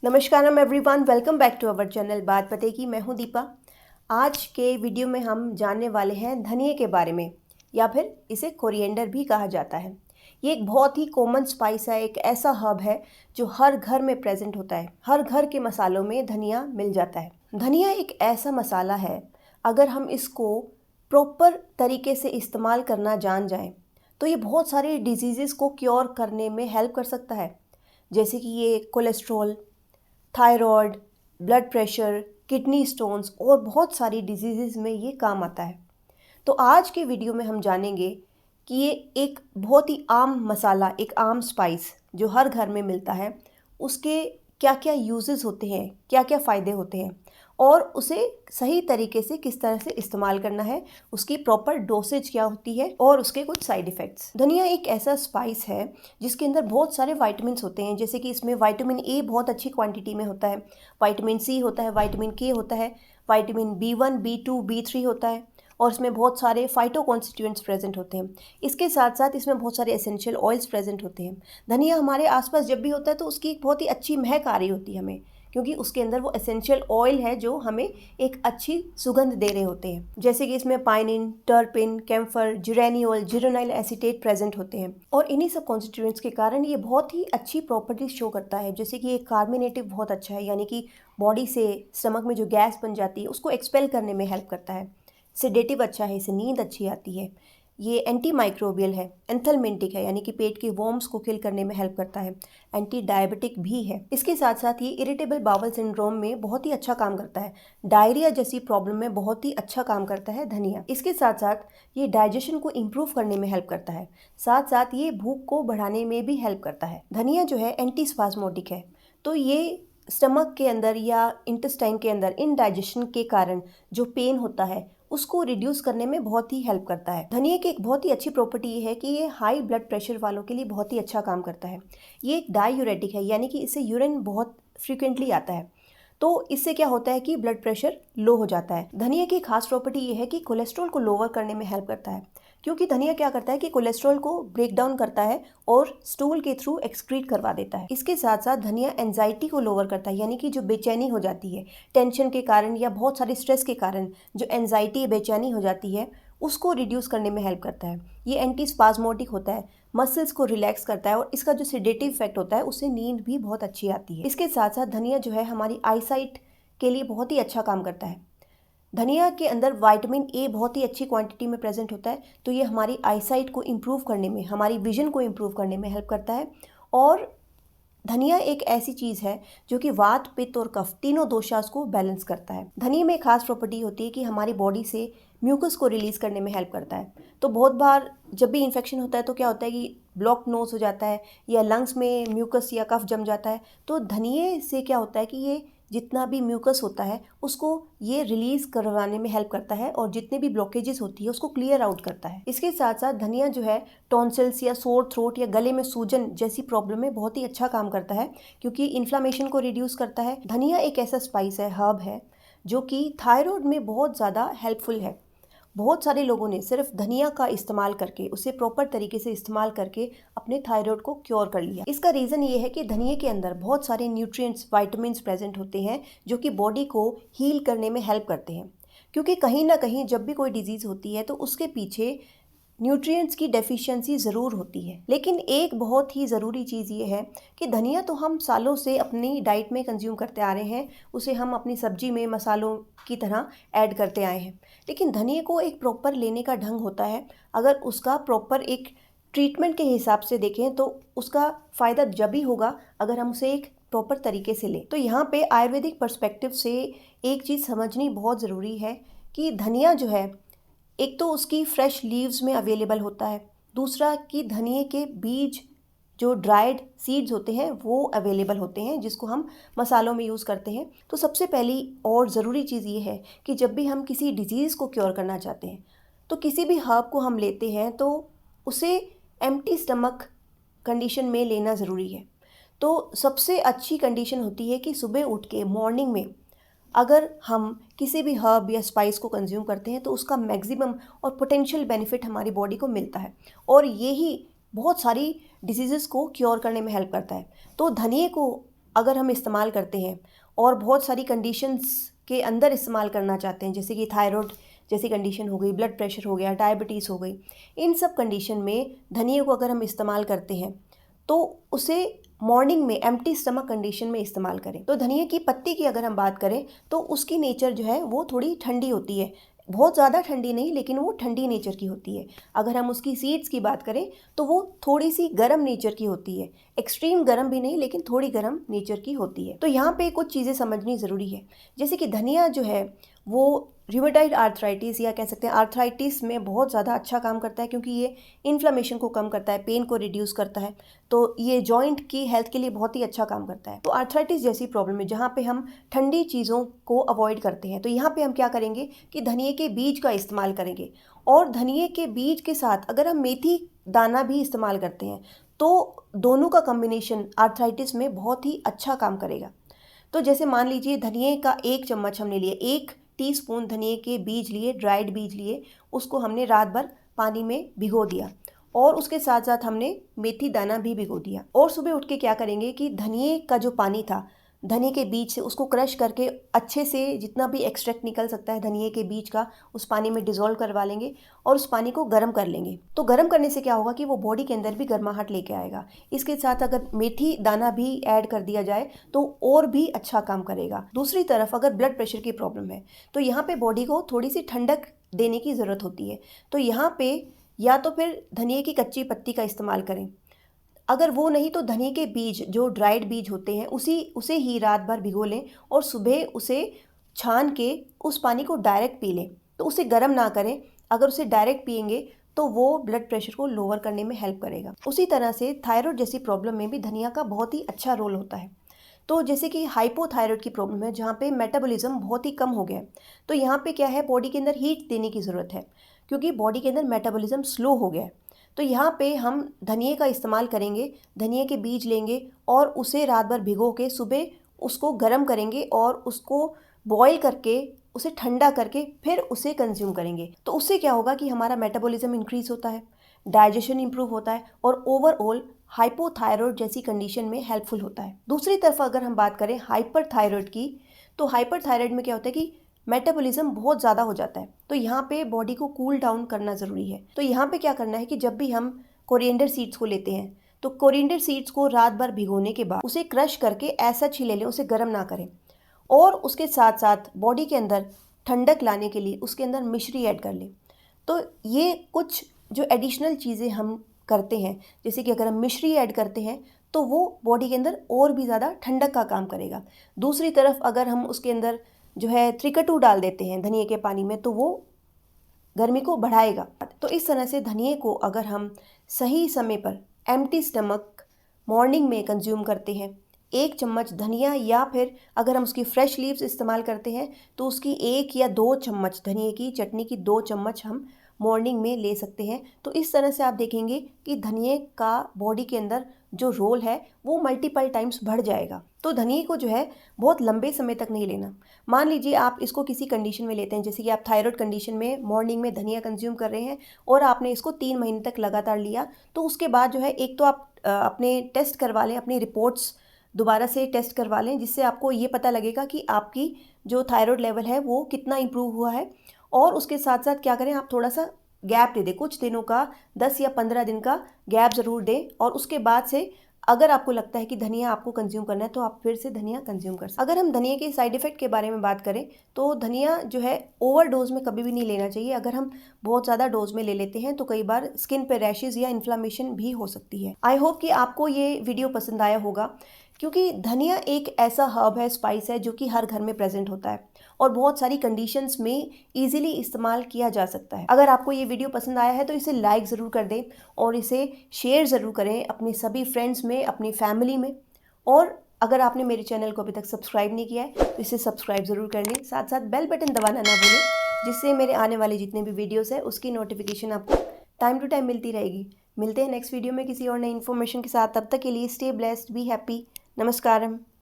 नमस्कारम everyone, welcome back to our channel बात पते की। मैं हूं दीपा। आज के वीडियो में हम जानने वाले हैं धनिए के बारे में, या फिर इसे कोरिएंडर भी कहा जाता है। ये एक बहुत ही कॉमन स्पाइस है, एक ऐसा हर्ब है जो हर घर में प्रेजेंट होता है। हर घर के मसालों में धनिया मिल जाता है। धनिया एक ऐसा मसाला है, अगर हम इसको प्रॉपर तरीके से इस्तेमाल करना जान जाएं तो ये बहुत सारे डिजीज़ को क्योर करने में हेल्प कर सकता है। जैसे कि ये cholesterol, thyroid, blood pressure, kidney stones और बहुत सारी डिजीज़ में ये काम आता है। तो आज के वीडियो में हम जानेंगे कि ये एक बहुत ही आम मसाला, एक आम स्पाइस जो हर घर में मिलता है, उसके क्या क्या यूजेस होते हैं, क्या क्या फ़ायदे होते हैं और उसे सही तरीके से किस तरह से इस्तेमाल करना है, उसकी प्रॉपर डोसेज क्या होती है और उसके कुछ साइड इफ़ेक्ट्स। धनिया एक ऐसा स्पाइस है जिसके अंदर बहुत सारे वाइटामिन होते हैं, जैसे कि इसमें विटामिन ए बहुत अच्छी क्वांटिटी में होता है, विटामिन सी होता है, विटामिन के होता है, विटामिन B1, B2, B3 होता है और इसमें बहुत सारे फाइटो कॉन्स्टिट्यूएंट्स प्रेजेंट होते हैं। इसके साथ साथ इसमें बहुत सारे एसेंशियल ऑयल्स प्रेजेंट होते हैं। धनिया हमारे आसपास जब भी होता है तो उसकी एक बहुत ही अच्छी महक आ रही होती है हमें, क्योंकि उसके अंदर वो एसेंशियल ऑयल है जो हमें एक अच्छी सुगंध दे रहे होते हैं। जैसे कि इसमें pinene, terpene, camphor, geraniol, geranyl acetate present होते हैं और इन्हीं सब कॉन्स्टिट्यूएंट्स के कारण ये बहुत ही अच्छी प्रॉपर्टीज शो करता है। जैसे कि ये कार्मिनेटिव बहुत अच्छा है, यानी कि बॉडी से स्टमक में जो गैस बन जाती है उसको एक्सपेल करने में हेल्प करता है। सेडेटिव अच्छा है, इससे नींद अच्छी आती है। ये एंटी माइक्रोबियल है, एंथलमेंटिक है, यानी कि पेट के वॉर्म्स को किल करने में हेल्प करता है। एंटी डायबिटिक भी है। इसके साथ साथ ये इरिटेबल बाउल सिंड्रोम में बहुत ही अच्छा काम करता है। डायरिया जैसी प्रॉब्लम में बहुत ही अच्छा काम करता है धनिया। इसके साथ साथ ये डाइजेशन को इम्प्रूव करने में हेल्प करता है। साथ साथ ये भूख को बढ़ाने में भी हेल्प करता है। धनिया जो है एंटी स्पास्मोडिक है, तो ये स्टमक के अंदर या इंटेस्टाइन के अंदर इनडाइजेशन के कारण जो पेन होता है उसको रिड्यूस करने में बहुत ही हेल्प करता है। धनिया की एक बहुत ही अच्छी प्रॉपर्टी ये है कि ये हाई ब्लड प्रेशर वालों के लिए बहुत ही अच्छा काम करता है। ये एक डायूरेटिक है, यानी कि इससे यूरिन बहुत फ्रिक्वेंटली आता है, तो इससे क्या होता है कि ब्लड प्रेशर लो हो जाता है। धनिया की खास प्रॉपर्टी ये है कि कोलेस्ट्रॉल को लोअर करने में हेल्प करता है, क्योंकि धनिया क्या करता है कि कोलेस्ट्रॉल को ब्रेक डाउन करता है और स्टूल के थ्रू एक्सक्रीट करवा देता है। इसके साथ साथ धनिया एंजाइटी को लोअर करता है, यानी कि जो बेचैनी हो जाती है टेंशन के कारण या बहुत सारे स्ट्रेस के कारण, जो एंजाइटी बेचैनी हो जाती है उसको रिड्यूस करने में हेल्प करता है। ये एंटी स्पाज्मोटिक होता है, मसल्स को रिलैक्स करता है और इसका जो सेडेटिव इफेक्ट होता है उससे नींद भी बहुत अच्छी आती है। इसके साथ साथ धनिया जो है हमारी आईसाइट के लिए बहुत ही अच्छा काम करता है। धनिया के अंदर विटामिन ए बहुत ही अच्छी क्वांटिटी में प्रेजेंट होता है, तो ये हमारी आईसाइट को इम्प्रूव करने में, हमारी विजन को इम्प्रूव करने में हेल्प करता है। और धनिया एक ऐसी चीज़ है जो कि वात, पित्त और कफ तीनों दोषास को बैलेंस करता है। धनिया में एक खास प्रॉपर्टी होती है कि हमारी बॉडी से म्यूकस को रिलीज़ करने में हेल्प करता है। तो बहुत बार जब भी इन्फेक्शन होता है तो क्या होता है कि ब्लॉक नोज हो जाता है या लंग्स में म्यूकस या कफ जम जाता है, तो धनिये से क्या होता है कि ये जितना भी म्यूकस होता है उसको ये रिलीज़ करवाने में हेल्प करता है और जितने भी ब्लॉकेजेस होती है उसको क्लियर आउट करता है। इसके साथ साथ धनिया जो है टॉन्सिल्स या सोर थ्रोट या गले में सूजन जैसी प्रॉब्लम में बहुत ही अच्छा काम करता है, क्योंकि इन्फ्लामेशन को रिड्यूस करता है। धनिया एक ऐसा स्पाइस है, हर्ब है, जो कि थायराइड में बहुत ज़्यादा हेल्पफुल है। बहुत सारे लोगों ने सिर्फ धनिया का इस्तेमाल करके, उसे प्रॉपर तरीके से इस्तेमाल करके अपने थायराइड को क्योर कर लिया। इसका रीज़न ये है कि धनिया के अंदर बहुत सारे न्यूट्रिएंट्स, विटामिन्स प्रेजेंट होते हैं जो कि बॉडी को हील करने में हेल्प करते हैं। क्योंकि कहीं ना कहीं जब भी कोई डिजीज़ होती है तो उसके पीछे न्यूट्रिएंट्स की डेफिशिएंसी ज़रूर होती है। लेकिन एक बहुत ही ज़रूरी चीज़ ये है कि धनिया तो हम सालों से अपनी डाइट में कंज्यूम करते आ रहे हैं, उसे हम अपनी सब्जी में मसालों की तरह ऐड करते आए हैं। लेकिन धनिया को एक प्रॉपर लेने का ढंग होता है। अगर उसका प्रॉपर एक ट्रीटमेंट के हिसाब से देखें तो उसका फ़ायदा जब ही होगा अगर हम उसे एक प्रॉपर तरीके से लें। तो यहाँ पे आयुर्वेदिक पर्सपेक्टिव से एक चीज़ समझनी बहुत ज़रूरी है कि धनिया जो है, एक तो उसकी फ्रेश लीव्स में अवेलेबल होता है, दूसरा कि धनिए के बीज जो ड्राइड सीड्स होते हैं वो अवेलेबल होते हैं, जिसको हम मसालों में यूज़ करते हैं। तो सबसे पहली और ज़रूरी चीज़ ये है कि जब भी हम किसी डिजीज़ को क्योर करना चाहते हैं तो किसी भी हर्ब को हम लेते हैं तो उसे एम्प्टी स्टमक कंडीशन में लेना ज़रूरी है। तो सबसे अच्छी कंडीशन होती है कि सुबह उठ के मॉर्निंग में अगर हम किसी भी हर्ब या स्पाइस को कंज्यूम करते हैं तो उसका मैक्सिमम और पोटेंशियल बेनिफिट हमारी बॉडी को मिलता है और यही बहुत सारी डिजीज़ेस को क्योर करने में हेल्प करता है। तो धनिए को अगर हम इस्तेमाल करते हैं और बहुत सारी कंडीशंस के अंदर इस्तेमाल करना चाहते हैं, जैसे कि थायराइड जैसी कंडीशन हो गई, ब्लड प्रेशर हो गया, डायबिटीज़ हो गई, इन सब कंडीशन में धनिया को अगर हम इस्तेमाल करते हैं तो उसे मॉर्निंग में एम्प्टी स्टमक कंडीशन में इस्तेमाल करें। तो धनिया की पत्ती की अगर हम बात करें तो उसकी नेचर जो है वो थोड़ी ठंडी होती है, बहुत ज़्यादा ठंडी नहीं, लेकिन वो ठंडी नेचर की होती है। अगर हम उसकी सीड्स की बात करें तो वो थोड़ी सी गर्म नेचर की होती है, एक्सट्रीम गर्म भी नहीं लेकिन थोड़ी गर्म नेचर की होती है। तो यहाँ पे कुछ चीज़ें समझनी ज़रूरी है, जैसे कि धनिया जो है वो रूमेटॉइड आर्थराइटिस या कह सकते हैं आर्थराइटिस में बहुत ज़्यादा अच्छा काम करता है, क्योंकि ये इन्फ्लेमेशन को कम करता है, पेन को रिड्यूस करता है, तो ये जॉइंट की हेल्थ के लिए बहुत ही अच्छा काम करता है। तो आर्थराइटिस जैसी प्रॉब्लम है जहाँ पे हम ठंडी चीज़ों को अवॉइड करते हैं, तो यहाँ पे हम क्या करेंगे कि धनिए के बीज का इस्तेमाल करेंगे, और धनिए के बीज के साथ अगर हम मेथी दाना भी इस्तेमाल करते हैं तो दोनों का कम्बिनेशन आर्थराइटिस में बहुत ही अच्छा काम करेगा। तो जैसे मान लीजिए धनिए का 1 चम्मच हमने लिए, 1 टीस्पून धनिए के बीज लिए, ड्राइड बीज लिए, उसको हमने रात भर पानी में भिगो दिया, और उसके साथ साथ हमने मेथी दाना भी भिगो दिया। और सुबह उठ के क्या करेंगे कि धनिए का जो पानी था धनिए के बीज से उसको क्रश करके अच्छे से जितना भी एक्सट्रैक्ट निकल सकता है धनिए के बीज का उस पानी में डिज़ोल्व करवा लेंगे, और उस पानी को गर्म कर लेंगे। तो गर्म करने से क्या होगा कि वो बॉडी के अंदर भी गर्माहट लेके आएगा। इसके साथ अगर मेथी दाना भी ऐड कर दिया जाए तो और भी अच्छा काम करेगा। दूसरी तरफ अगर ब्लड प्रेशर की प्रॉब्लम है तो यहाँ पे बॉडी को थोड़ी सी ठंडक देने की ज़रूरत होती है, तो यहाँ पे या तो फिर धनिए की कच्ची पत्ती का इस्तेमाल करें, अगर वो नहीं तो धनिए के बीज जो ड्राइड बीज होते हैं उसे ही रात भर भिगो लें, और सुबह उसे छान के उस पानी को डायरेक्ट पी लें। तो उसे गर्म ना करें, अगर उसे डायरेक्ट पिएंगे तो वो ब्लड प्रेशर को लोअर करने में हेल्प करेगा। उसी तरह से थायराइड जैसी प्रॉब्लम में भी धनिया का बहुत ही अच्छा रोल होता है। तो जैसे कि हाइपोथायराइड की प्रॉब्लम है जहाँ पे मेटाबॉलिज्म बहुत ही कम हो गया है, तो यहाँ पे क्या है, बॉडी के अंदर हीट देने की ज़रूरत है, क्योंकि बॉडी के अंदर मेटाबॉलिज्म स्लो हो गया है। तो यहाँ पे हम धनिए का इस्तेमाल करेंगे, धनिए के बीज लेंगे और उसे रात भर भिगो के सुबह उसको गर्म करेंगे, और उसको बॉईल करके उसे ठंडा करके फिर उसे कंज्यूम करेंगे। तो उससे क्या होगा कि हमारा मेटाबॉलिज्म इंक्रीज़ होता है, डाइजेशन इंप्रूव होता है, और ओवरऑल हाइपोथायराइड जैसी कंडीशन में हेल्पफुल होता है। दूसरी तरफ अगर हम बात करें हाइपरथायराइड की, तो हाइपरथायराइड में क्या होता है कि मेटाबॉलिज्म बहुत ज़्यादा हो जाता है, तो यहाँ पे बॉडी को कूल डाउन करना ज़रूरी है। तो यहाँ पे क्या करना है कि जब भी हम कोरिएंडर सीड्स को लेते हैं तो कोरिएंडर सीड्स को रात भर भिगोने के बाद उसे क्रश करके ऐसा छीले लें, उसे गर्म ना करें, और उसके साथ साथ बॉडी के अंदर ठंडक लाने के लिए उसके अंदर मिश्री ऐड कर लें। तो ये कुछ जो एडिशनल चीज़ें हम करते हैं, जैसे कि अगर हम मिश्री ऐड करते हैं तो वो बॉडी के अंदर और भी ज़्यादा ठंडक का काम करेगा। दूसरी तरफ अगर हम उसके अंदर जो है त्रिकटू डाल देते हैं धनिए के पानी में तो वो गर्मी को बढ़ाएगा। तो इस तरह से धनिए को अगर हम सही समय पर एम्प्टी स्टमक मॉर्निंग में कंज्यूम करते हैं, 1 चम्मच धनिया, या फिर अगर हम उसकी फ्रेश लीव्स इस्तेमाल करते हैं तो उसकी 1 या 2 चम्मच धनिए की चटनी की 2 चम्मच हम मॉर्निंग में ले सकते हैं। तो इस तरह से आप देखेंगे कि धनिए का बॉडी के अंदर जो रोल है वो मल्टीपल टाइम्स बढ़ जाएगा। तो धनिए को जो है बहुत लंबे समय तक नहीं लेना। मान लीजिए आप इसको किसी कंडीशन में लेते हैं, जैसे कि आप थायराइड कंडीशन में मॉर्निंग में धनिया कंज्यूम कर रहे हैं और आपने इसको 3 महीने तक लगातार लिया, तो उसके बाद जो है एक तो आप अपने टेस्ट करवा लें, अपनी रिपोर्ट्स दोबारा से टेस्ट करवा लें, जिससे आपको ये पता लगेगा कि आपकी जो थायराइड लेवल है वो कितना इम्प्रूव हुआ है। और उसके साथ साथ क्या करें, आप थोड़ा सा गैप दे दें, कुछ दिनों का 10 या 15 दिन का गैप ज़रूर दें, और उसके बाद से अगर आपको लगता है कि धनिया आपको कंज्यूम करना है तो आप फिर से धनिया कंज्यूम कर सकते हैं। अगर हम धनिया के साइड इफ़ेक्ट के बारे में बात करें तो धनिया जो है ओवर डोज में कभी भी नहीं लेना चाहिए। अगर हम बहुत ज़्यादा डोज में ले लेते हैं तो कई बार स्किन पे रैशेज़ या इन्फ्लामेशन भी हो सकती है। आई होप कि आपको ये वीडियो पसंद आया होगा, क्योंकि धनिया एक ऐसा हर्ब है, स्पाइस है जो कि हर घर में प्रेजेंट होता है और बहुत सारी कंडीशंस में इजीली इस्तेमाल किया जा सकता है। अगर आपको ये वीडियो पसंद आया है तो इसे लाइक ज़रूर कर दें और इसे शेयर ज़रूर करें अपने सभी फ्रेंड्स में, अपनी फैमिली में। और अगर आपने मेरे चैनल को अभी तक सब्सक्राइब नहीं किया है तो इसे सब्सक्राइब ज़रूर कर लें, साथ साथ बेल बटन दबाना ना भूलें, जिससे मेरे आने वाले जितने भी वीडियोज़ है उसकी नोटिफिकेशन आपको टाइम टू टाइम मिलती रहेगी। मिलते हैं नेक्स्ट वीडियो में किसी और नई इन्फॉर्मेशन के साथ। तब तक के लिए स्टे ब्लेस्ड, बी हैप्पी। नमस्कारम।